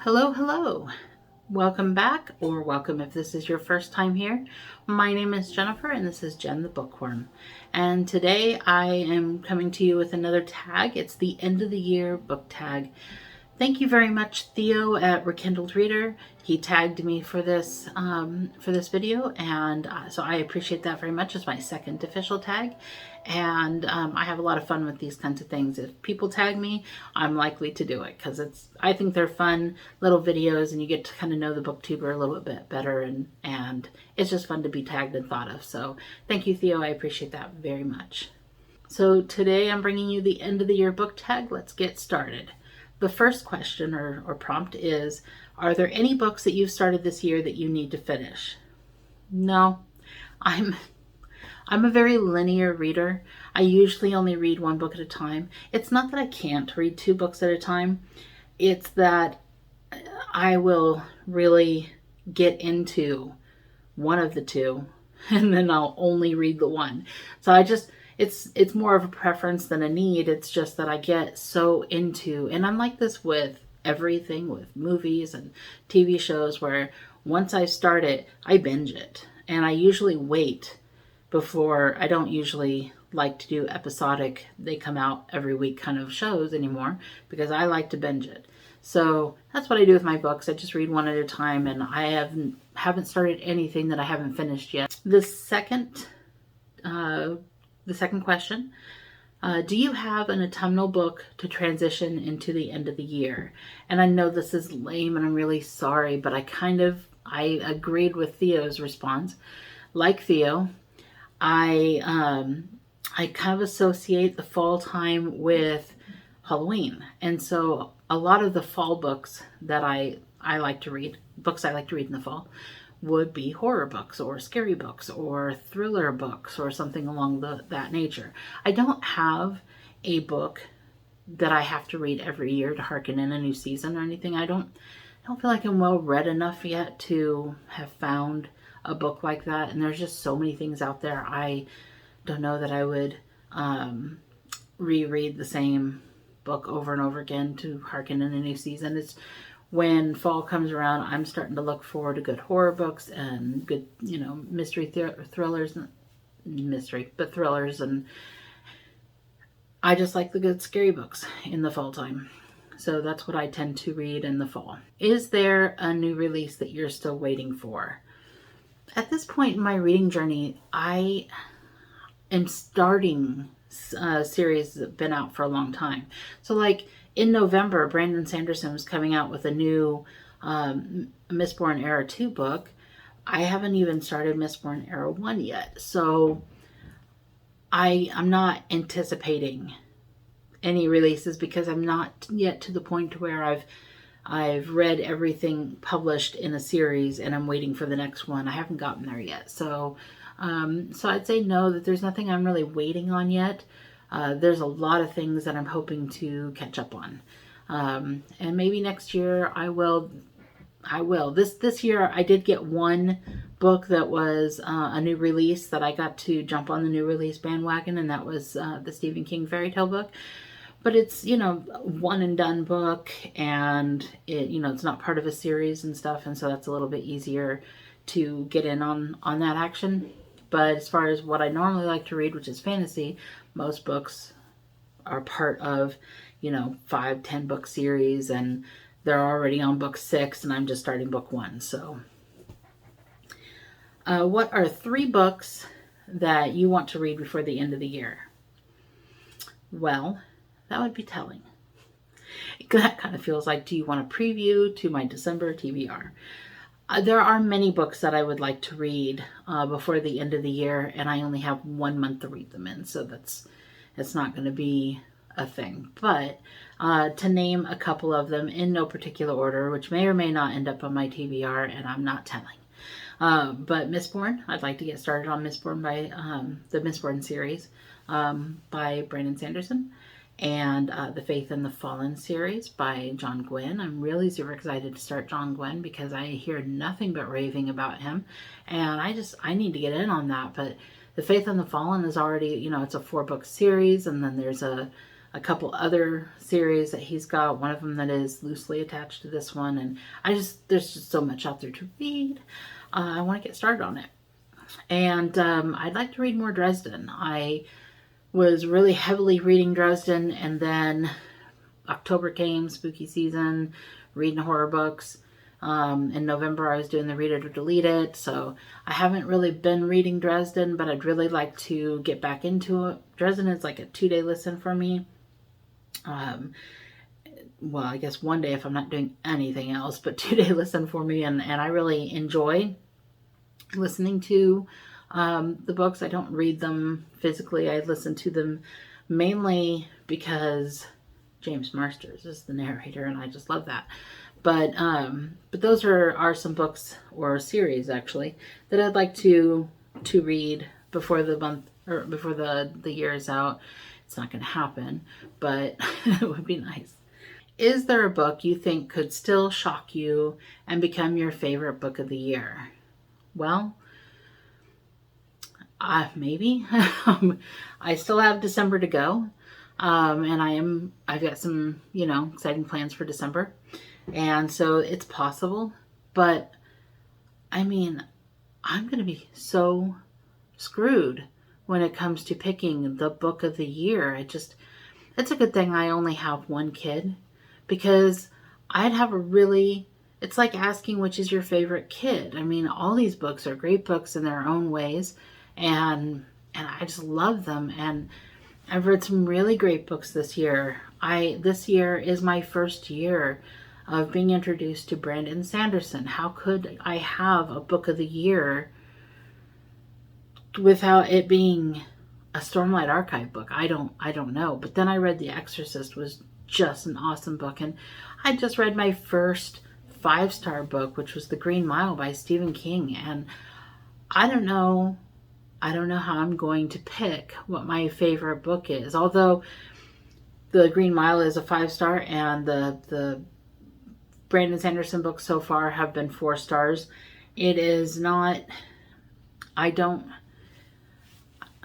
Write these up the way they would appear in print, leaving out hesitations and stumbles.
Hello, hello. Welcome back, or welcome if this is your first time here. My name is Jennifer, and this is Jen the Bookworm. And today I am coming to you with another tag. It's the end of the year book tag. Thank you very much, Theo at Rekindled Reader. He tagged me for this video, and so I appreciate that very much. It's my second official tag, and I have a lot of fun with these kinds of things. If people tag me, I'm likely to do it because I think they're fun little videos, and you get to kind of know the booktuber a little bit better, and it's just fun to be tagged and thought of. So thank you, Theo. I appreciate that very much. So today I'm bringing you the end of the year book tag. Let's get started. The first question or prompt is, are there any books that you've started this year that you need to finish? No, I'm a very linear reader. I usually only read one book at a time. It's not that I can't read two books at a time. It's that I will really get into one of the two and then I'll only read the one. So it's more of a preference than a need. It's just that I get so into, and I'm like this with everything, with movies and TV shows, where once I start it, I binge it. And I usually wait before, I don't usually like to do episodic, they come out every week kind of shows anymore, because I like to binge it. So that's what I do with my books. I just read one at a time, and I haven't started anything that I haven't finished yet. The second question, do you have an autumnal book to transition into the end of the year? And I know this is lame and I'm really sorry, but I agreed with Theo's response. Like Theo, I kind of associate the fall time with Halloween. And so a lot of the fall books that I like to read, books I like to read in the fall, would be horror books or scary books or thriller books or something along that nature. I don't have a book that I have to read every year to hearken in a new season or anything. I don't feel like I'm well read enough yet to have found a book like that. And there's just so many things out there. I don't know that I would reread the same book over and over again to hearken in a new season. It's when fall comes around, I'm starting to look forward to good horror books and good, mystery thrillers, thrillers, and I just like the good scary books in the fall time. So that's what I tend to read in the fall. Is there a new release that you're still waiting for? At this point in my reading journey, I am starting a series that's been out for a long time. So like in November, Brandon Sanderson was coming out with a new Mistborn Era 2 book. I haven't even started Mistborn Era 1 yet. So I'm not anticipating any releases because I'm not yet to the point where I've read everything published in a series and I'm waiting for the next one. I haven't gotten there yet. So I'd say no, that there's nothing I'm really waiting on yet. There's a lot of things that I'm hoping to catch up on. And maybe next year I will. This year I did get one book that was a new release that I got to jump on the new release bandwagon, and that was the Stephen King fairy tale book. But it's, one and done book, and it's not part of a series and stuff, and so that's a little bit easier to get in on that action. But as far as what I normally like to read, which is fantasy, most books are part of, 5-10 book series, and they're already on book 6, and I'm just starting book 1. So, what are 3 books that you want to read before the end of the year? Well, that would be telling. That kind of feels like, do you want a preview to my December TBR? There are many books that I would like to read before the end of the year, and I only have 1 month to read them in, so it's not going to be a thing. But to name a couple of them in no particular order, which may or may not end up on my TBR, and I'm not telling. But Mistborn, I'd like to get started on Mistborn by the Mistborn series by Brandon Sanderson. And the Faith and the Fallen series by John Gwynne. I'm really super excited to start John Gwynne because I hear nothing but raving about him, and I need to get in on that. But the Faith and the Fallen is already, it's a 4-book series, and then there's a a couple other series that he's got, one of them that is loosely attached to this one. And there's just so much out there to read. I want to get started on it. And I'd like to read more Dresden. I was really heavily reading Dresden, and then October came, spooky season, reading horror books. In November, I was doing the Read It or Delete It, so I haven't really been reading Dresden, but I'd really like to get back into it. Dresden is like a 2-day listen for me. Well, I guess one day if I'm not doing anything else, but 2-day listen for me, and I really enjoy listening to the books. I don't read them physically. I listen to them mainly because James Marsters is the narrator, and I just love that. But those are some books, or series actually, that I'd like to read before the month, or before the year is out. It's not going to happen, but it would be nice. Is there a book you think could still shock you and become your favorite book of the year? Well, maybe. I still have December to go. And I've got some, exciting plans for December. And so it's possible, but I mean, I'm going to be so screwed when it comes to picking the book of the year. It's a good thing I only have one kid, because it's like asking which is your favorite kid. I mean, all these books are great books in their own ways, and I just love them. And I've read some really great books this year. This year is my first year of being introduced to Brandon Sanderson. How could I have a book of the year without it being a Stormlight Archive book? I don't know. But then I read The Exorcist, was just an awesome book, and I just read my first 5-star book, which was The Green Mile by Stephen King, and I don't know how I'm going to pick what my favorite book is. Although The Green Mile is a 5-star, and the Brandon Sanderson books so far have been 4 stars. It is not. I'm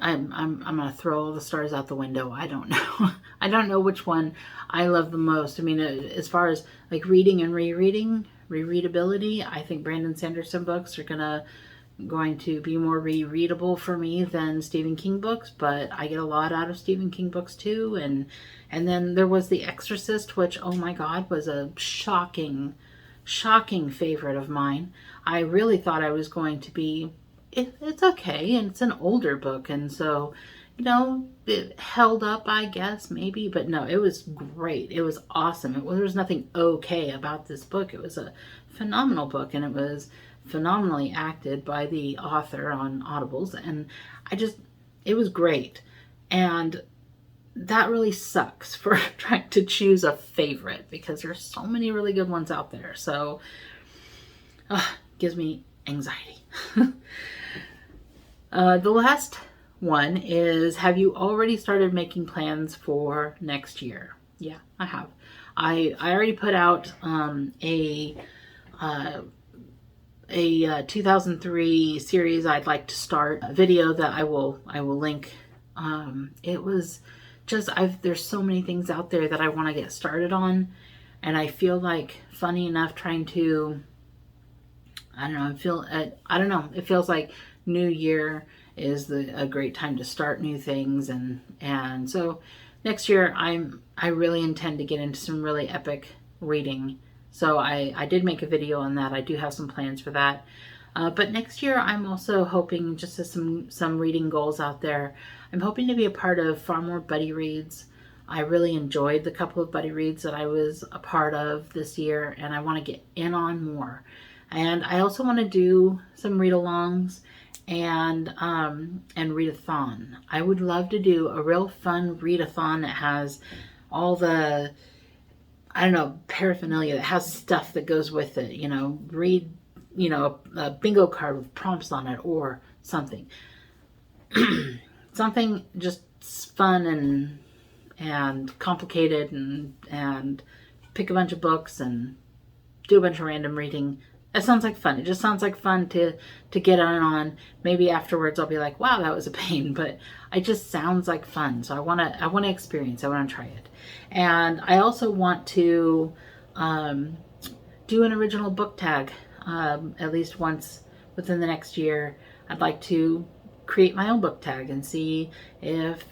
gonna throw all the stars out the window. I don't know. I don't know which one I love the most. I mean, as far as like reading and rereadability, I think Brandon Sanderson books are going to be more rereadable for me than Stephen King books, but I get a lot out of Stephen King books too. And then there was The Exorcist, which, oh my God, was a shocking favorite of mine. I really thought I was going to be, it's okay, and it's an older book, and so, it held up, I guess, maybe, but no, it was great. It was awesome. There was nothing okay about this book. It was a phenomenal book, and it was phenomenally acted by the author on Audibles, and it was great. And that really sucks for trying to choose a favorite, because there's so many really good ones out there. So gives me anxiety. The last one is, have you already started making plans for next year? Yeah, I have. I already put out a 2003 series I'd like to start, a video that I will link. It was just, there's so many things out there that I want to get started on, and I feel like, funny enough, trying to, I don't know, it feels like New Year is a great time to start new things, and so next year I really intend to get into some really epic reading. So I did make a video on that. I do have some plans for that. But next year I'm also hoping, just as some reading goals out there, I'm hoping to be a part of far more buddy reads. I really enjoyed the couple of buddy reads that I was a part of this year, and I want to get in on more. And I also want to do some read-alongs and readathon. I would love to do a real fun readathon that has all the, I don't know, paraphernalia, that has stuff that goes with it. Read, a bingo card with prompts on it or something. Something just fun and complicated, and pick a bunch of books and do a bunch of random reading. It sounds like fun. It just sounds like fun to get on. Maybe afterwards I'll be like, wow, that was a pain, but it just sounds like fun. So I wanna experience. I wanna try it, and I also want to do an original book tag at least once within the next year. I'd like to create my own book tag and see if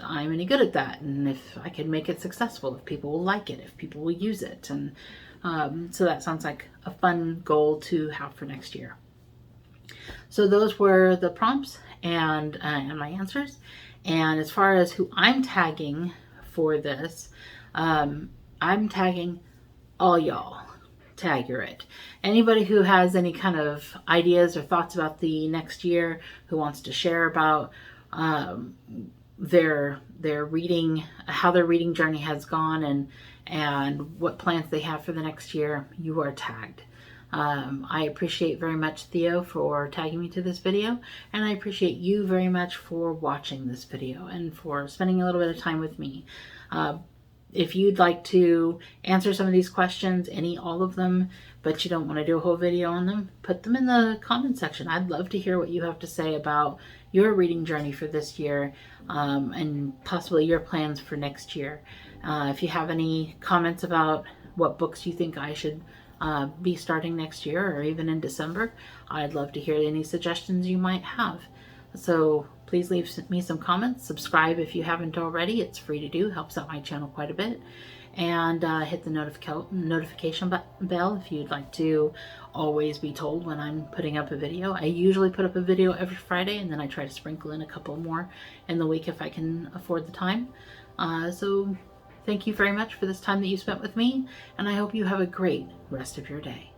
I'm any good at that, and if I can make it successful, if people will like it, if people will use it. And so that sounds like a fun goal to have for next year. So those were the prompts and my answers. And as far as who I'm tagging for this, I'm tagging all y'all. Tag you're it. Anybody who has any kind of ideas or thoughts about the next year, who wants to share about their reading, how their reading journey has gone, and what plans they have for the next year, you are tagged. I appreciate very much Theo for tagging me to this video, and I appreciate you very much for watching this video and for spending a little bit of time with me. If you'd like to answer some of these questions, all of them, but you don't want to do a whole video on them, put them in the comment section. I'd love to hear what you have to say about your reading journey for this year, and possibly your plans for next year. If you have any comments about what books you think I should be starting next year, or even in December, I'd love to hear any suggestions you might have. So please leave me some comments. Subscribe if you haven't already. It's free to do. Helps out my channel quite a bit. And hit the notification bell if you'd like to always be told when I'm putting up a video. I usually put up a video every Friday, and then I try to sprinkle in a couple more in the week if I can afford the time. So thank you very much for this time that you spent with me, and I hope you have a great rest of your day.